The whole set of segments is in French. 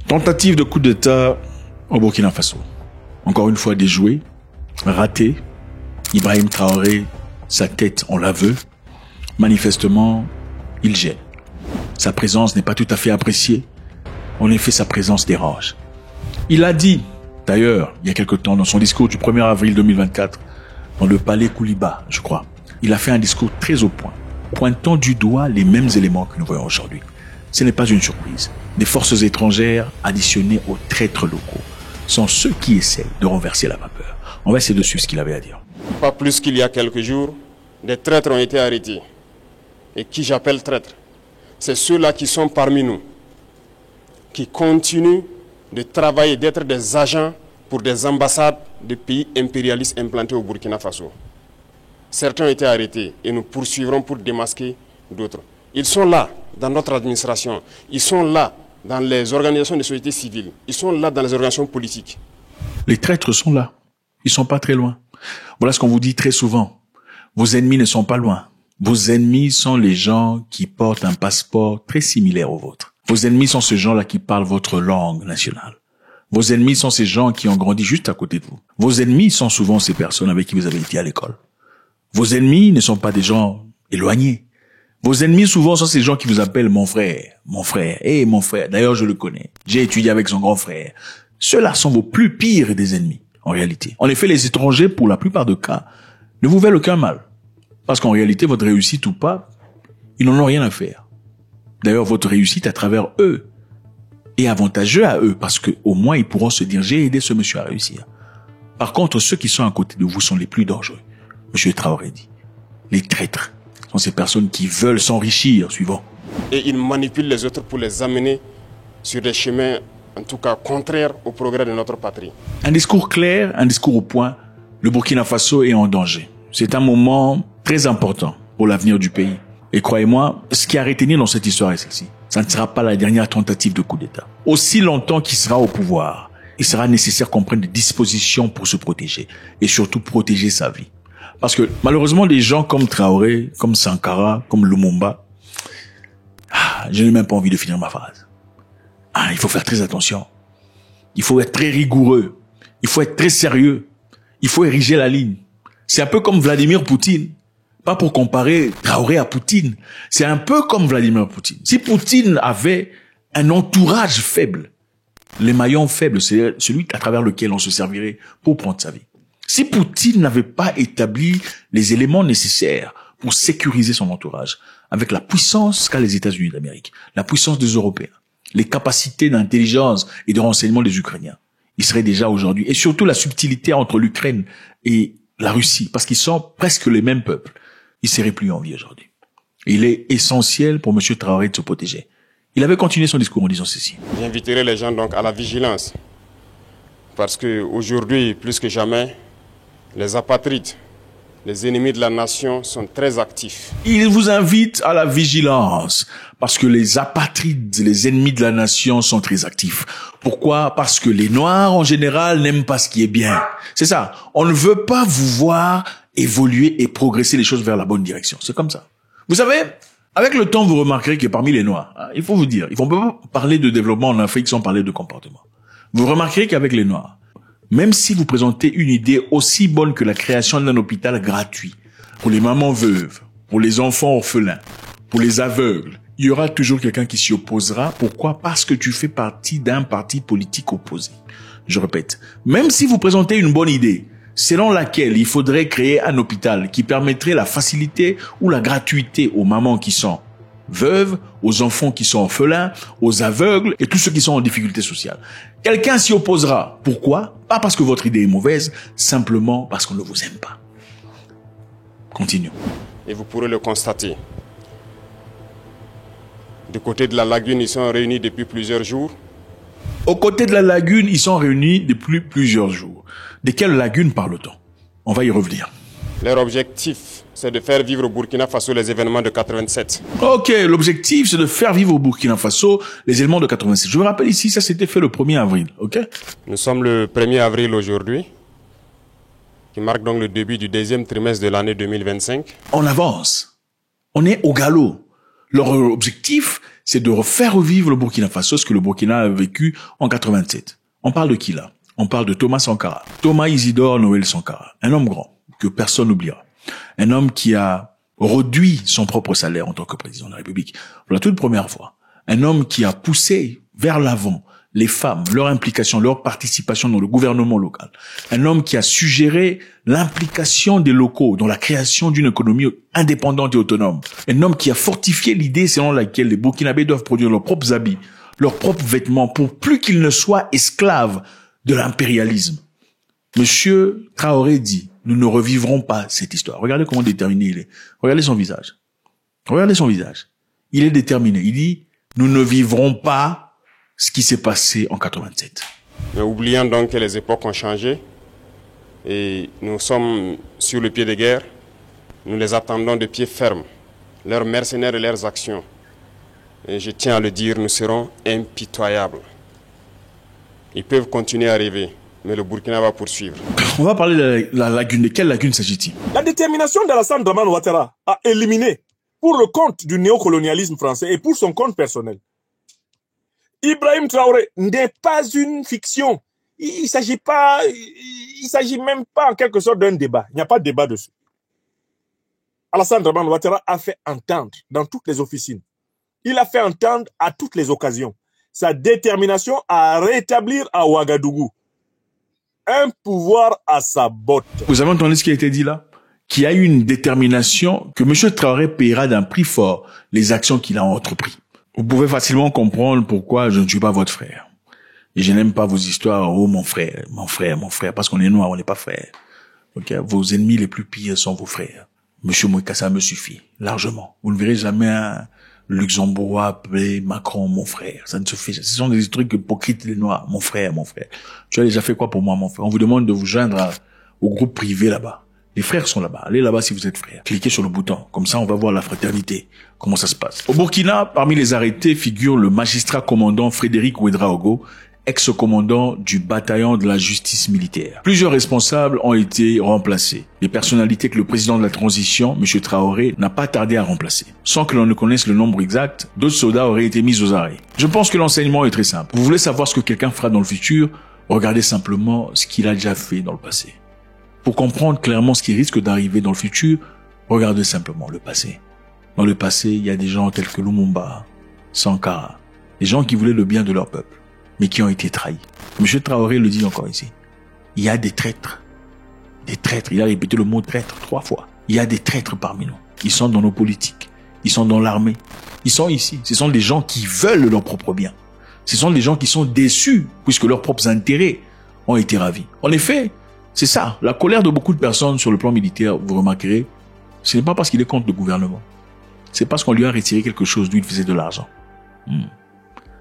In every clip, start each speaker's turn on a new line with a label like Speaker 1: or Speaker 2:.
Speaker 1: Tentative de coup d'État au Burkina Faso. Encore une fois déjoué, raté. Ibrahim Traoré, sa tête, on la veut. Manifestement, il gêne. Sa présence n'est pas tout à fait appréciée. En effet, sa présence dérange. Il a dit, d'ailleurs, il y a quelque temps, dans son discours du 1er avril 2024, dans le palais Kouliba, je crois, il a fait un discours très au point, pointant du doigt les mêmes éléments que nous voyons aujourd'hui. Ce n'est pas une surprise. Des forces étrangères additionnées aux traîtres locaux sont ceux qui essaient de renverser la vapeur. On va essayer de suivre ce qu'il avait à dire.
Speaker 2: Pas plus qu'il y a quelques jours, des traîtres ont été arrêtés. Et qui j'appelle traîtres, c'est ceux-là qui sont parmi nous, qui continuent de travailler, d'être des agents pour des ambassades de pays impérialistes implantés au Burkina Faso. Certains ont été arrêtés et nous poursuivrons pour démasquer d'autres. Ils sont là dans notre administration, ils sont là dans les organisations de société civile, ils sont là dans les organisations politiques.
Speaker 1: Les traîtres sont là, ils sont pas très loin. Voilà ce qu'on vous dit très souvent. Vos ennemis ne sont pas loin. Vos ennemis sont les gens qui portent un passeport très similaire au vôtre. Vos ennemis sont ces gens-là qui parlent votre langue nationale. Vos ennemis sont ces gens qui ont grandi juste à côté de vous. Vos ennemis sont souvent ces personnes avec qui vous avez été à l'école. Vos ennemis ne sont pas des gens éloignés. Vos ennemis souvent sont ces gens qui vous appellent mon frère, mon frère, mon frère. D'ailleurs, je le connais. J'ai étudié avec son grand frère. Ceux-là sont vos plus pires des ennemis, en réalité. En effet, les étrangers, pour la plupart des cas, ne vous veulent aucun mal. Parce qu'en réalité, votre réussite ou pas, ils n'en ont rien à faire. D'ailleurs, votre réussite à travers eux est avantageux à eux parce que au moins ils pourront se dire j'ai aidé ce monsieur à réussir. Par contre, ceux qui sont à côté de vous sont les plus dangereux. Monsieur Traoré dit. Les traîtres sont ces personnes qui veulent s'enrichir, suivant.
Speaker 2: Et ils manipulent les autres pour les amener sur des chemins, en tout cas, contraires au progrès de notre patrie.
Speaker 1: Un discours clair, un discours au point. Le Burkina Faso est en danger. C'est un moment très important pour l'avenir du pays. Et croyez-moi, ce qui a retenu dans cette histoire est celle-ci. Ça ne sera pas la dernière tentative de coup d'État. Aussi longtemps qu'il sera au pouvoir, il sera nécessaire qu'on prenne des dispositions pour se protéger. Et surtout protéger sa vie. Parce que malheureusement, des gens comme Traoré, comme Sankara, comme Lumumba, je n'ai même pas envie de finir ma phrase. Il faut faire très attention. Il faut être très rigoureux. Il faut être très sérieux. Il faut ériger la ligne. C'est un peu comme Vladimir Poutine. Pas pour comparer Traoré à Poutine. C'est un peu comme Vladimir Poutine. Si Poutine avait un entourage faible, les maillons faibles, c'est celui à travers lequel on se servirait pour prendre sa vie. Si Poutine n'avait pas établi les éléments nécessaires pour sécuriser son entourage, avec la puissance qu'a les États-Unis d'Amérique, la puissance des Européens, les capacités d'intelligence et de renseignement des Ukrainiens, il serait déjà aujourd'hui, et surtout la subtilité entre l'Ukraine et la Russie, parce qu'ils sont presque les mêmes peuples, il serait plus en vie aujourd'hui. Il est essentiel pour M. Traoré de se protéger. Il avait continué son discours en disant ceci.
Speaker 2: J'inviterai les gens donc à la vigilance, parce que aujourd'hui, plus que jamais, les apatrides, les ennemis de la nation sont très actifs.
Speaker 1: Il vous invite à la vigilance parce que les apatrides, les ennemis de la nation sont très actifs. Pourquoi? Parce que les Noirs en général n'aiment pas ce qui est bien. C'est ça. On ne veut pas vous voir évoluer et progresser les choses vers la bonne direction. C'est comme ça. Vous savez, avec le temps, vous remarquerez que parmi les Noirs, il faut vous dire, il faut pas parler de développement en Afrique sans parler de comportement. Vous remarquerez qu'avec les Noirs, même si vous présentez une idée aussi bonne que la création d'un hôpital gratuit pour les mamans veuves, pour les enfants orphelins, pour les aveugles, il y aura toujours quelqu'un qui s'y opposera. Pourquoi? Parce que tu fais partie d'un parti politique opposé. Je répète, même si vous présentez une bonne idée, selon laquelle il faudrait créer un hôpital qui permettrait la facilité ou la gratuité aux mamans qui sont veuves, aux enfants qui sont orphelins, aux aveugles et tous ceux qui sont en difficulté sociale. Quelqu'un s'y opposera. Pourquoi? Pas parce que votre idée est mauvaise, simplement parce qu'on ne vous aime pas. Continuons.
Speaker 2: Et vous pourrez le constater. Du côté de la lagune, ils sont réunis depuis plusieurs jours.
Speaker 1: Au côté de la lagune, ils sont réunis depuis plusieurs jours. De quelle lagune parle-t-on? On va y revenir.
Speaker 2: Leur objectif, c'est de faire vivre au Burkina Faso les événements de 87.
Speaker 1: Ok, l'objectif, c'est de faire vivre au Burkina Faso les événements de 87. Je me rappelle ici, ça s'était fait le 1er avril, ok?
Speaker 2: Nous sommes le 1er avril aujourd'hui, qui marque donc le début du deuxième trimestre de l'année 2025.
Speaker 1: On avance. On est au galop. Leur objectif, c'est de refaire revivre le Burkina Faso, ce que le Burkina a vécu en 87. On parle de qui là? On parle de Thomas Sankara. Thomas Isidore Noël Sankara. Un homme grand, que personne n'oubliera. Un homme qui a réduit son propre salaire en tant que président de la République pour la toute première fois. Un homme qui a poussé vers l'avant les femmes, leur implication, leur participation dans le gouvernement local. Un homme qui a suggéré l'implication des locaux dans la création d'une économie indépendante et autonome. Un homme qui a fortifié l'idée selon laquelle les Burkinabés doivent produire leurs propres habits, leurs propres vêtements pour plus qu'ils ne soient esclaves de l'impérialisme. Monsieur Traoré dit, nous ne revivrons pas cette histoire. Regardez comment déterminé il est. Regardez son visage. Regardez son visage. Il est déterminé. Il dit, nous ne vivrons pas ce qui s'est passé en 87.
Speaker 2: Mais oubliant donc que les époques ont changé et nous sommes sur le pied de guerre, nous les attendons de pied ferme, leurs mercenaires et leurs actions. Et je tiens à le dire, nous serons impitoyables. Ils peuvent continuer à rêver, mais le Burkina va poursuivre.
Speaker 1: On va parler de la lagune. De quelle lagune s'agit-il?
Speaker 3: La détermination d'Alassane Dramane Ouattara à éliminer, pour le compte du néocolonialisme français et pour son compte personnel, Ibrahim Traoré n'est pas une fiction. Il s'agit même pas en quelque sorte d'un débat. Il n'y a pas de débat dessus. Alassane Dramane Ouattara a fait entendre dans toutes les officines. Il a fait entendre à toutes les occasions sa détermination à rétablir à Ouagadougou un pouvoir à sa botte.
Speaker 1: Vous avez entendu ce qui a été dit là? Qu'il y a eu une détermination que M. Traoré paiera d'un prix fort les actions qu'il a entreprises. Vous pouvez facilement comprendre pourquoi je ne suis pas votre frère. Et je n'aime pas vos histoires, oh mon frère, parce qu'on est noir, on n'est pas frère. Okay? Vos ennemis les plus pires sont vos frères. Monsieur Moïkassa me suffit, largement. Vous ne verrez jamais un Luxembourgeois appeler Macron mon frère. Ça ne se fait. Ce sont des trucs hypocrites, les noirs. Mon frère. Tu as déjà fait quoi pour moi, mon frère? On vous demande de vous joindre au groupe privé là-bas. Les frères sont là-bas. Allez là-bas si vous êtes frères. Cliquez sur le bouton. Comme ça, on va voir la fraternité. Comment ça se passe. Au Burkina, parmi les arrêtés figure le magistrat commandant Frédéric Ouedraogo, ex-commandant du bataillon de la justice militaire. Plusieurs responsables ont été remplacés. Des personnalités que le président de la transition, M. Traoré, n'a pas tardé à remplacer. Sans que l'on ne connaisse le nombre exact, d'autres soldats auraient été mis aux arrêts. Je pense que l'enseignement est très simple. Vous voulez savoir ce que quelqu'un fera dans le futur? Regardez simplement ce qu'il a déjà fait dans le passé. Pour comprendre clairement ce qui risque d'arriver dans le futur, regardez simplement le passé. Dans le passé, il y a des gens tels que Lumumba, Sankara, des gens qui voulaient le bien de leur peuple, mais qui ont été trahis. M. Traoré le dit encore ici. Il y a des traîtres. Des traîtres. Il a répété le mot traître 3 fois. Il y a des traîtres parmi nous. Ils sont dans nos politiques. Ils sont dans l'armée. Ils sont ici. Ce sont des gens qui veulent leur propre bien. Ce sont des gens qui sont déçus puisque leurs propres intérêts ont été ravis. En effet, c'est ça. La colère de beaucoup de personnes sur le plan militaire, vous remarquerez, ce n'est pas parce qu'il est contre le gouvernement. C'est parce qu'on lui a retiré quelque chose d'où il faisait de l'argent.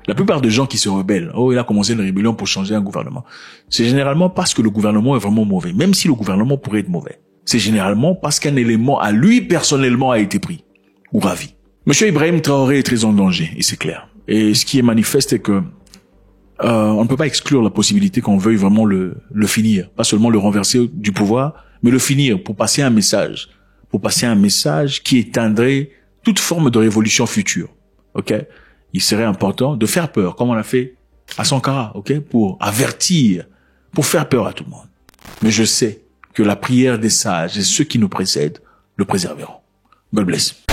Speaker 1: La plupart des gens qui se rebellent, il a commencé une rébellion pour changer un gouvernement. C'est généralement parce que le gouvernement est vraiment mauvais, même si le gouvernement pourrait être mauvais. C'est généralement parce qu'un élément à lui personnellement a été pris ou ravi. Monsieur Ibrahim Traoré est très en danger, et c'est clair. Et ce qui est manifeste est que on ne peut pas exclure la possibilité qu'on veuille vraiment le finir, pas seulement le renverser du pouvoir, mais le finir pour passer un message qui éteindrait toute forme de révolution future. OK? Il serait important de faire peur, comme on l'a fait à Sankara, OK? Pour avertir, pour faire peur à tout le monde. Mais je sais que la prière des sages et ceux qui nous précèdent le préserveront. God bless.